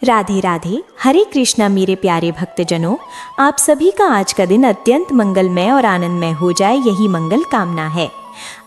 राधे राधे। हरे कृष्णा मेरे प्यारे भक्तजनों, आप सभी का आज का दिन अत्यंत मंगलमय और आनंदमय हो जाए, यही मंगल कामना है।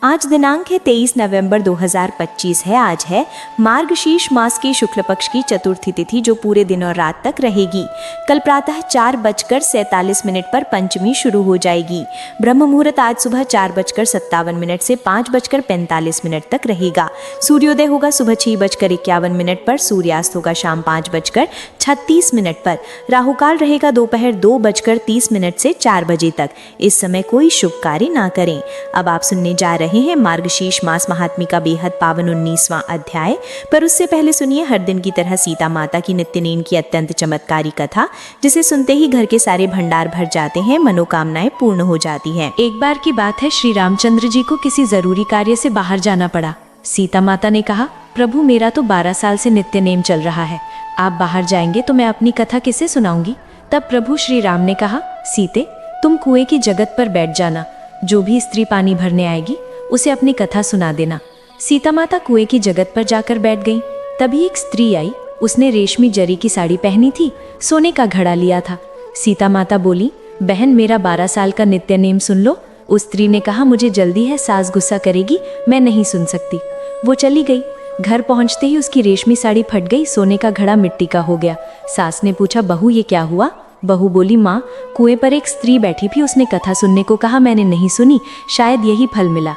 आज दिनांक है 23 नवंबर 2025 है। आज है मार्गशीर्ष मास की शुक्ल पक्ष की चतुर्थी तिथि, जो पूरे दिन और रात तक रहेगी। कल प्रातः 4:47 पर पंचमी शुरू हो जाएगी। ब्रह्म मुहूर्त आज सुबह 4:57 से 5:45 तक रहेगा। सूर्योदय होगा सुबह 6:51 पर, सूर्यास्त होगा शाम 5:36 पर। राहुकाल रहेगा दोपहर 2:30 से 4 बजे तक। इस समय कोई शुभ कार्य ना करें। अब आप सुनने जा रहे हैं मार्गशीर्ष मास महात्म्य का बेहद पावन 19वां अध्याय। पर उससे पहले सुनिए हर दिन की तरह सीता माता की नित्य नेम की अत्यंत चमत्कारी कथा, जिसे सुनते ही घर के सारे भंडार भर जाते हैं, मनोकामनाएं पूर्ण हो जाती हैं। एक बार की बात है, श्री रामचंद्र जी को किसी जरूरी कार्य से बाहर जाना पड़ा। सीता माता ने कहा, प्रभु मेरा तो 12 साल से नित्य नेम चल रहा है, आप बाहर जाएंगे तो मैं अपनी कथा किसे सुनाऊंगी। तब प्रभु श्री राम ने कहा, सीते तुम कुएं की जगत पर बैठ जाना, जो भी स्त्री पानी भरने आएगी उसे अपनी कथा सुना देना। सीता माता कुएं की जगत पर जाकर बैठ गईं। तभी एक स्त्री आई, उसने रेशमी जरी की साड़ी पहनी थी, सोने का घड़ा लिया था। सीता माता बोली, बहन मेरा 12 साल का नित्य नेम सुन लो। उस स्त्री ने कहा, मुझे जल्दी है, सास गुस्सा करेगी, मैं नहीं सुन सकती। वो चली गई। घर पहुंचते ही उसकी रेशमी साड़ी फट गई, सोने का घड़ा मिट्टी का हो गया। सास ने पूछा, बहू ये क्या हुआ? बहू बोली, माँ कुएं पर एक स्त्री बैठी थी, उसने कथा सुनने को कहा, मैंने नहीं सुनी, शायद यही फल मिला।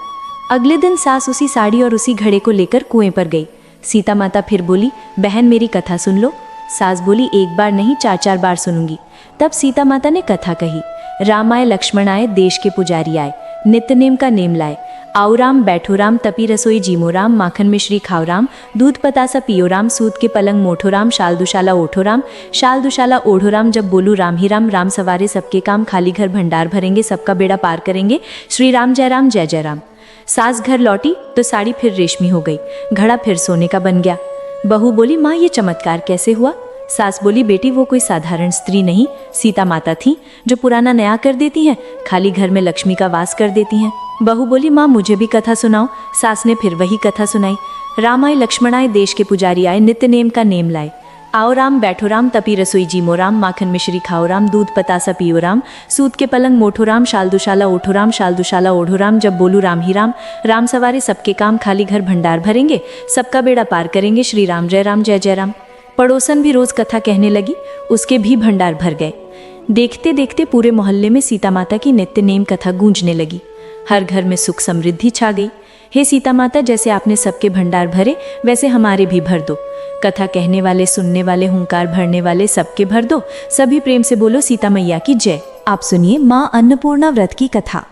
अगले दिन सास उसी साड़ी और उसी घड़े को लेकर कुएं पर गई। सीता माता फिर बोली, बहन मेरी कथा सुन लो। सास बोली, एक बार नहीं 4-4 बार सुनूंगी। तब सीता माता ने कथा कही। राम आए, लक्ष्मण आए, देश के पुजारी आए, नित्य नेम का नेम लाए। आओ राम बैठो राम, तपी रसोई जीमो राम, माखन मिश्री खाओ राम, दूध पतासा पियो राम, सूत के पलंग मोठो राम, शाल दुशाला ओठो राम, शाल दुशाला ओढ़ो राम, जब बोलू राम ही राम, राम सवारे सबके काम, खाली घर भंडार भरेंगे, सबका बेड़ा पार करेंगे, श्री राम जय राम जय जय राम। सास घर लौटी तो साड़ी फिर रेशमी हो गई, घड़ा फिर सोने का बन गया। बहू बोली, माँ ये चमत्कार कैसे हुआ? सास बोली, बेटी वो कोई साधारण स्त्री नहीं, सीता माता थी, जो पुराना नया कर देती हैं, खाली घर में लक्ष्मी का वास कर देती हैं। बहू बोली, माँ मुझे भी कथा सुनाओ। सास ने फिर वही कथा सुनाई। राम आए, लक्ष्मण आए, देश के पुजारी आए, नित्य नेम का नेम लाए। आओ राम बैठो राम, तपी रसोई जीमो राम, माखन मिश्री खाओ राम, दूध पतासा पियो राम, सूत के पलंग मोठो राम, शाल दुशाला ओठो राम, शाल दुशाला ओढ़ो राम, जब बोलू राम ही राम, राम सवारे सबके काम, खाली घर भंडार भरेंगे, सबका बेड़ा पार करेंगे, श्री राम जय राम। पड़ोसन भी रोज कथा कहने लगी, उसके भी भंडार भर गए। देखते देखते पूरे मोहल्ले में सीता माता की नित्य नेम कथा गूंजने लगी। हर घर में सुख समृद्धि छा गई। हे सीता माता, जैसे आपने सबके भंडार भरे, वैसे हमारे भी भर दो। कथा कहने वाले, सुनने वाले, हुंकार भरने वाले सबके भर दो। सभी प्रेम से बोलो सीता मैया की जय। आप सुनिए माँ अन्नपूर्णा व्रत की कथा।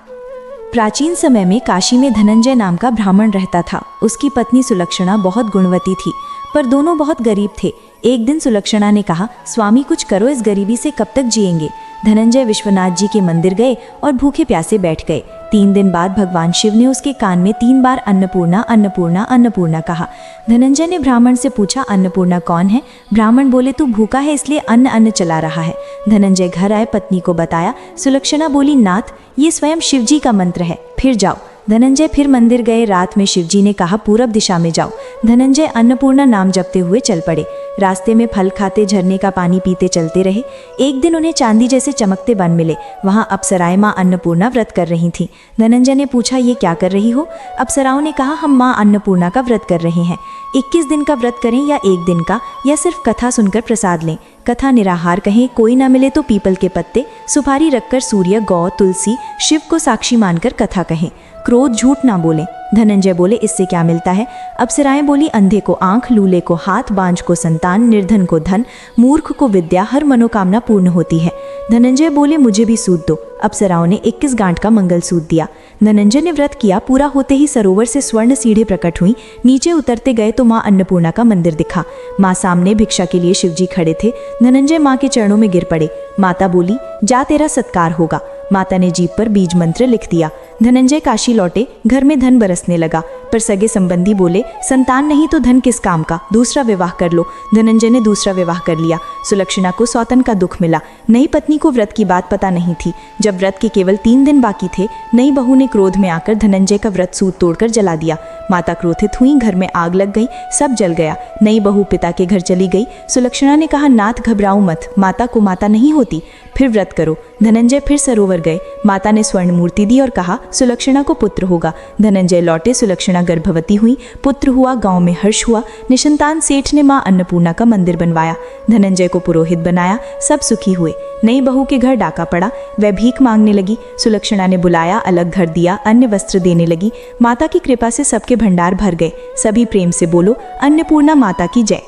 प्राचीन समय में काशी में धनंजय नाम का ब्राह्मण रहता था। उसकी पत्नी सुलक्षणा बहुत गुणवती थी, पर दोनों बहुत गरीब थे। एक दिन सुलक्षणा ने कहा, स्वामी कुछ करो, इस गरीबी से कब तक जिएंगे। धनंजय विश्वनाथ जी के मंदिर गए और भूखे प्यासे बैठ गए। 3 दिन बाद भगवान शिव ने उसके कान में 3 बार अन्नपूर्णा अन्नपूर्णा अन्नपूर्णा कहा। धनंजय ने ब्राह्मण से पूछा, अन्नपूर्णा कौन है? ब्राह्मण बोले, तू भूखा है इसलिए अन्न अन्न चला रहा है। धनंजय घर आए, पत्नी को बताया। सुलक्षणा बोली, नाथ ये स्वयं शिव जी का मंत्र है, फिर जाओ। धनंजय फिर मंदिर गए। रात में शिवजी ने कहा, पूरब दिशा में जाओ। धनंजय अन्नपूर्णा नाम जपते हुए चल पड़े। रास्ते में फल खाते, झरने का पानी पीते चलते रहे। एक दिन उन्हें चांदी जैसे चमकते वन मिले। वहां अप्सराएं माँ अन्नपूर्णा व्रत कर रही थीं। धनंजय ने पूछा, ये क्या कर रही हो? अप्सराओं ने कहा, हम माँ अन्नपूर्णा का व्रत कर रहे हैं। 21 दिन का व्रत करें या 1 दिन का, या सिर्फ कथा सुनकर प्रसाद लें। कथा निराहार कहें, कोई ना मिले तो पीपल के पत्ते, सुपारी रखकर सूर्य, गौ, तुलसी, शिव को साक्षी मानकर कथा कहें। क्रोध, झूठ ना बोलें। धनंजय बोले, इससे क्या मिलता है? अप्सराएं बोली, अंधे को आंख, लूले को हाथ, बांझ को संतान, निर्धन को धन, मूर्ख को विद्या, हर मनोकामना पूर्ण होती है। धनंजय बोले, मुझे भी सूत दो। अप्सराओं ने 21 गांठ का मंगलसूत्र दिया। धनंजय ने व्रत किया। पूरा होते ही सरोवर से स्वर्ण सीढ़ी प्रकट हुई। नीचे उतरते गए तो माँ अन्नपूर्णा का मंदिर दिखा। माँ सामने भिक्षा के लिए शिवजी खड़े थे। धनंजय माँ के चरणों में गिर पड़े। माता बोली, जा तेरा सत्कार होगा। माता ने जीप पर बीज मंत्र लिख दिया। धनंजय काशी लौटे, घर में धन बरसने लगा, पर सगे संबंधी बोले संतान नहीं तो धन किस काम का, दूसरा विवाह कर लो। धनंजय ने दूसरा विवाह कर लिया। सुलक्षणा को सौतन का दुख मिला। नई पत्नी को व्रत की बात पता नहीं थी। जब व्रत के केवल 3 दिन बाकी थे, नई बहू ने क्रोध में आकर धनंजय का व्रत सूत तोड़कर जला दिया। माता क्रोधित हुई, घर में आग लग गई, सब जल गया। नई बहू पिता के घर चली गई। सुलक्षणा ने कहा नाथ घबराओ मत, माता को माता नहीं होती, फिर व्रत करो। धनंजय फिर सरोवर गए। माता ने स्वर्ण मूर्ति दी और कहा सुलक्षणा को पुत्र होगा। धनंजय लौटे, सुलक्षणा गर्भवती हुई, पुत्र हुआ, गांव में हर्ष हुआ। निसंतान सेठ ने मां अन्नपूर्णा का मंदिर बनवाया, धनंजय को पुरोहित बनाया, सब सुखी हुए। नई बहू के घर डाका पड़ा, वह भीख मांगने लगी। सुलक्षणा ने बुलाया, अलग घर दिया, अन्य वस्त्र देने लगी। माता की कृपा से सबके भंडार भर गए। सभी प्रेम से बोलो अन्नपूर्णा माता की जय।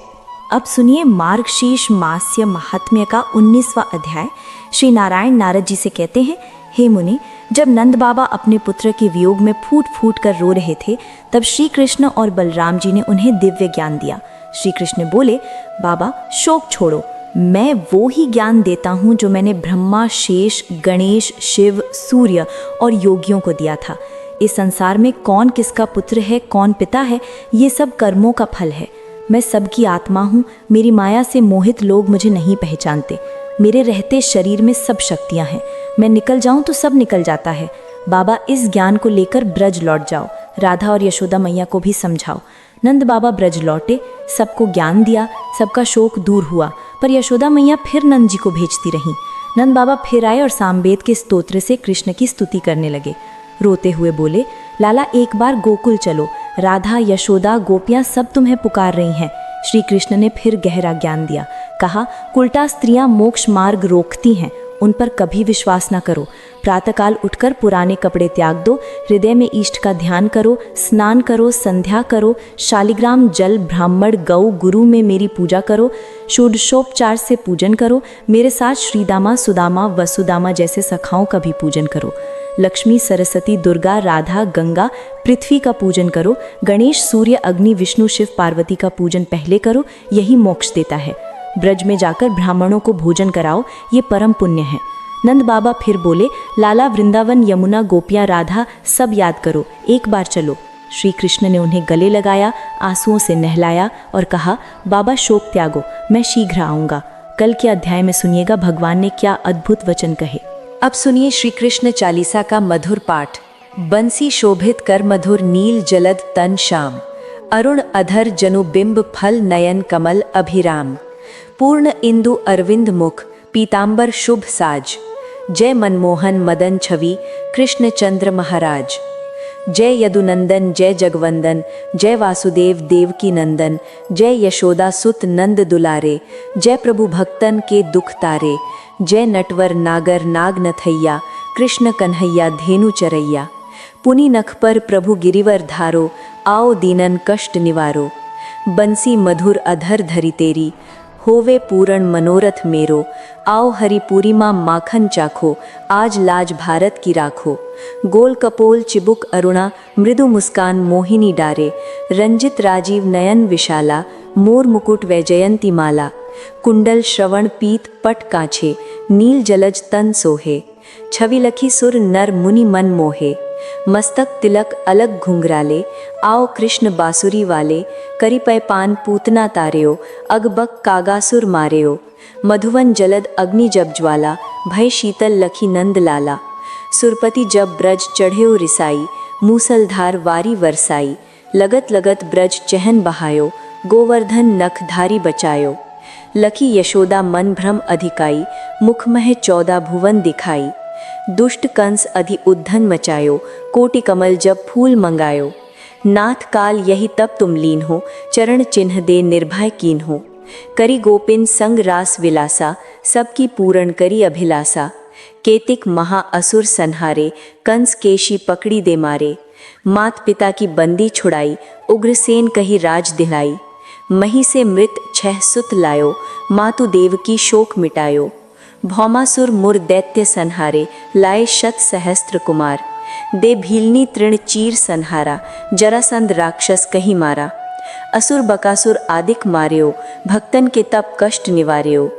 अब सुनिए मार्गशीर्ष मास्य महात्म्य का 19वां अध्याय। श्री नारायण नारद जी से कहते हैं, हे मुनि, जब नंद बाबा अपने पुत्र के वियोग में फूट फूट कर रो रहे थे, तब श्री कृष्ण और बलराम जी ने उन्हें दिव्य ज्ञान दिया। श्री कृष्ण बोले, बाबा शोक छोड़ो, मैं वो ही ज्ञान देता हूँ जो मैंने ब्रह्मा, शेष, गणेश, शिव, सूर्य और योगियों को दिया था। इस संसार में कौन किसका पुत्र है, कौन पिता है, ये सब कर्मों का फल है। मैं सबकी आत्मा हूँ, मेरी माया से मोहित लोग मुझे नहीं पहचानते। मेरे रहते शरीर में सब शक्तियाँ हैं, मैं निकल जाऊँ तो सब निकल जाता है। बाबा इस ज्ञान को लेकर ब्रज लौट जाओ, राधा और यशोदा मैया को भी समझाओ। नंद बाबा ब्रज लौटे, सबको ज्ञान दिया, सबका शोक दूर हुआ, पर यशोदा मैया फिर नंद जी को भेजती रहीं। नंद बाबा फिर आए और सामवेद के स्तोत्र से कृष्ण की स्तुति करने लगे। रोते हुए बोले, लाला एक बार गोकुल चलो, राधा, यशोदा, गोपियाँ सब तुम्हें पुकार रही हैं। श्री कृष्ण ने फिर गहरा ज्ञान दिया, कहा उल्टा स्त्रियां मोक्ष मार्ग रोकती हैं, उन पर कभी विश्वास न करो। प्रातःकाल उठकर पुराने कपड़े त्याग दो, हृदय में इष्ट का ध्यान करो, स्नान करो, संध्या करो, शालिग्राम जल, ब्राह्मण, गौ, गुरु में मेरी पूजा करो, षोडशोपचार से पूजन करो। मेरे साथ श्रीदामा, सुदामा, वसुदामा जैसे सखाओं का भी पूजन करो। लक्ष्मी, सरस्वती, दुर्गा, राधा, गंगा, पृथ्वी का पूजन करो। गणेश, सूर्य, अग्नि, विष्णु, शिव, पार्वती का पूजन पहले करो, यही मोक्ष देता है। ब्रज में जाकर ब्राह्मणों को भोजन कराओ, ये परम पुण्य है। नंद बाबा फिर बोले, लाला वृंदावन, यमुना, गोपियाँ, राधा सब याद करो, एक बार चलो। श्री कृष्ण ने उन्हें गले लगाया, आंसुओं से नहलाया और कहा, बाबा शोक त्यागो, मैं शीघ्र आऊँगा। कल के अध्याय में सुनिएगा भगवान ने क्या अद्भुत वचन कहे। अब सुनिए श्री कृष्ण चालीसा का मधुर पाठ। बंसी शोभित कर मधुर नील जलद तन श्याम, अरुण अधर जनु बिंब फल नयन कमल अभिराम। पूर्ण इंदु अरविंद मुख पीतांबर शुभ साज, जय मनमोहन मदन छवि कृष्ण चंद्र महाराज। जय यदुनंदन जय जगवंदन, जय वासुदेव देवकी नंदन, जय यशोदा सुत नंद दुलारे, जय प्रभु भक्तन के दुख तारे। जय नटवर नागर नाग नथैया, कृष्ण कन्हैया धेनु चरैया। पुनि नख पर प्रभु गिरिवर धारो, आओ दीनन कष्ट निवारो। बंसी मधुर अधर धरी तेरी, होवे पूरण मनोरथ मेरो। आओ हरिपुरी माँ माखन चाखो, आज लाज भारत की राखो। गोल कपोल चिबुक अरुणा, मृदु मुस्कान मोहिनी डारे। रंजित राजीव नयन विशाला, मोर मुकुट वैजयंती माला। कुंडल श्रवण पीत पट काछे, नील जलज तन सोहे। छवि लखी सुर नर मुनि मन मोहे। मस्तक तिलक अलग घुंघराले, आओ कृष्ण बांसुरी वाले। करी पैपान पूतना तारेओ, अगबक कागासुर मारेओ। मधुवन जलद अग्नि जब ज्वाला, भय शीतल लखी नंद लाला। सुरपति जब ब्रज चढ़ेओ रिसाई, मूसलधार वारी वरसाई। लगत लगत ब्रज चहन बहायो, गोवर्धन नखधारी बचायो। लखी यशोदा मन भ्रम अधिकाई, मुखमह 14 भुवन दिखाई। दुष्ट कंस अधि उद्धन मचायो, कोटि कमल जब फूल मंगायो। नाथ काल यही तब तुम लीन हो, चरण चिन्ह दे निर्भय कीन हो। करी गोपिन संग रास विलासा, सबकी पूर्ण करी अभिलाषा। केतिक महा असुर संहारे, कंस केशी पकड़ी दे मारे। मात पिता की बंदी छुड़ाई, उग्रसेन कही राज दिलाई। मही से मृत 6 सुत लायो, मातु देव की शोक मिटायो। भौमासुर मुर दैत्य संहारे, लाए शत सहस्त्र कुमार। दे भीलनी तृण चीर संहारा, जरासंध राक्षस कहीं मारा। असुर बकासुर आदिक मार्यो, भक्तन के तप कष्ट निवार्यो।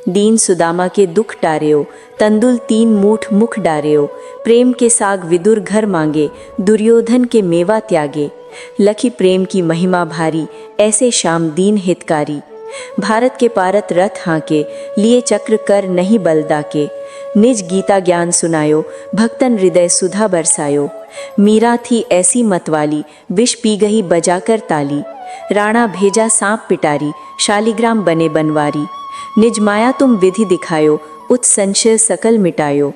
दीन सुदामा के दुख टारेओ, तंदुल 3 मूठ मुख डारेओ, प्रेम के साग विदुर घर मांगे, दुर्योधन के मेवा त्यागे, लखी प्रेम की महिमा भारी, ऐसे श्याम दीन हितकारी। भारत के पारत रथ हाके, लिए चक्र कर नहीं बलदा के, निज गीता ज्ञान सुनायो, भक्तन हृदय सुधा बरसायो। मीरा थी ऐसी मतवाली, विष पी गई बजाकर ताली, राणा भेजा सांप पिटारी, शालिग्राम बने बनवारी। निज माया तुम विधि दिखायो, उत संशय सकल मिटायो,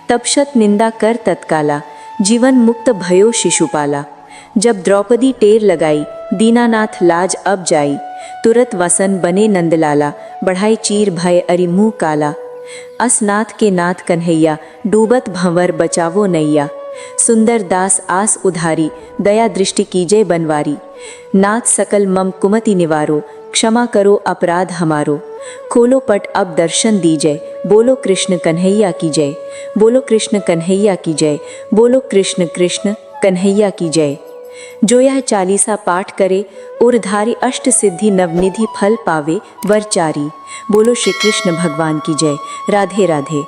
तपशत निंदा कर तत्काला, जीवन मुक्त भयो शिशुपाला। जब द्रौपदी टेर लगाई, दीनानाथ लाज अब जाई, तुरत वसन बने नंदलाला, बढ़ाई चीर भय अरि मुँह काला। असनाथ के नाथ कन्हैया, डूबत भंवर बचावो नैया, सुंदर दास आस उधारी, दया दृष्टि कीजय बनवारी। नाथ सकल मम कुमति निवारो, क्षमा करो अपराध हमारो, खोलो पट अब दर्शन दीजय, बोलो कृष्ण कन्हैया की जय, बोलो कृष्ण कन्हैया की जय, बोलो कृष्ण कृष्ण कन्हैया की जय। जो यह चालीसा पाठ करे, उरधारी अष्ट सिद्धि नवनिधि फल पावे वरचारी। बोलो श्री कृष्ण भगवान की जय। राधे राधे।